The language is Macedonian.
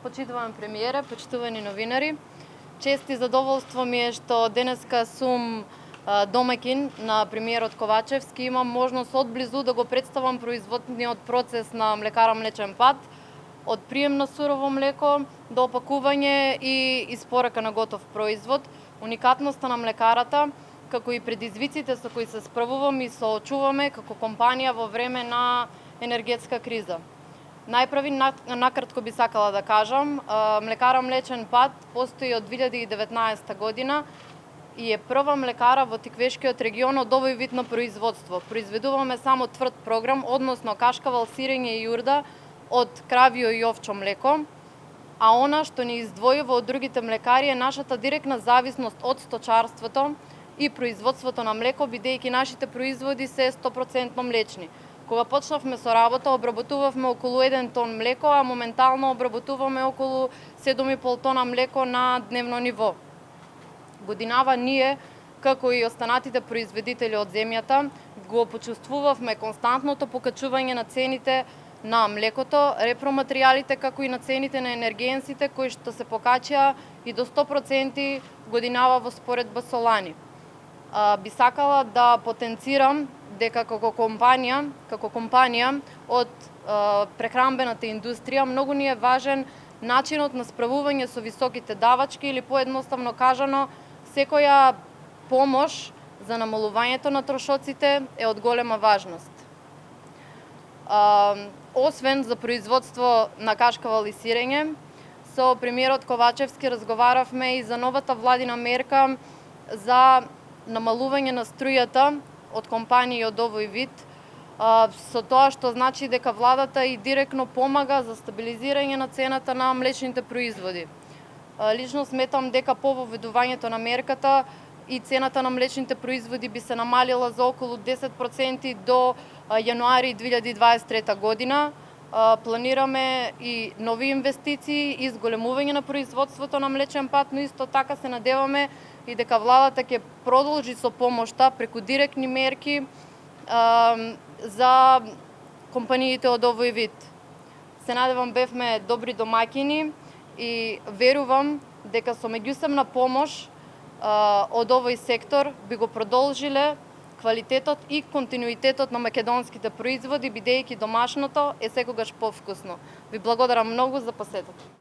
почитуван премиере, почитувани новинари. Чест и задоволство ми е што денеска сум домакин на премиерот Ковачевски. Имам можност одблизу да го представам производниот процес на млекара Млечен пат, од прием на сурово млеко до опакување и испорака на готов производ. Уникатноста на млекарата, како и предизвиците со кои се справуваме и соочуваме како компанија во време на енергетска криза. Најпрви накратко би сакала да кажам, млекара Млечен пат постои од 2019 година и е прва млекара во Тиквешкиот регион од овој вид на производство. Произведуваме само тврд програм, односно кашкавал, сирење и јурда од кравио и овчо млеко, а она што ни издвојува од другите млекари е нашата директна зависност од сточарството и производството на млеко, бидејќи нашите производи се 100% млечни. Кога почнавме со работа, обработувавме околу 1 тон млеко, а моментално обработуваме околу 7,5 тона млеко на дневно ниво. Годинава ние, како и останатите производители од земјата, го почувствувавме константното покачување на цените на млекото, репроматеријалите, како и на цените на енергенсите, кои што се покачаа и до 100% годинава во споредба со лани. Би сакала да потенцирам дека како компанија од прехранбената индустрија многу ни е важен начинот на справување со високите давачки или поедноставно кажано, секоја помош за намалувањето на трошоците е од голема важност. Освен за производство на кашкавал и сирење, со премиерот Ковачевски разговаравме и за новата владина мерка за намалување на струјата од компании од овој вид, со тоа што значи дека владата и директно помага за стабилизирање на цената на млечните производи. Лично сметам дека по воведувањето на мерката и цената на млечните производи би се намалила за околу 10% до јануари 2023 година. Планираме и нови инвестиции и зголемување на производството на Млечен пат, но исто така се надеваме и дека владата ќе продолжи со помошта преку директни мерки за компаниите од овој вид. Се надевам бевме добри домакини и верувам дека со меѓусебна помош од овој сектор би го продолжиле квалитетот и континуитетот на македонските производи, бидејќи домашното е секогаш повкусно. Ви благодарам многу за посетата.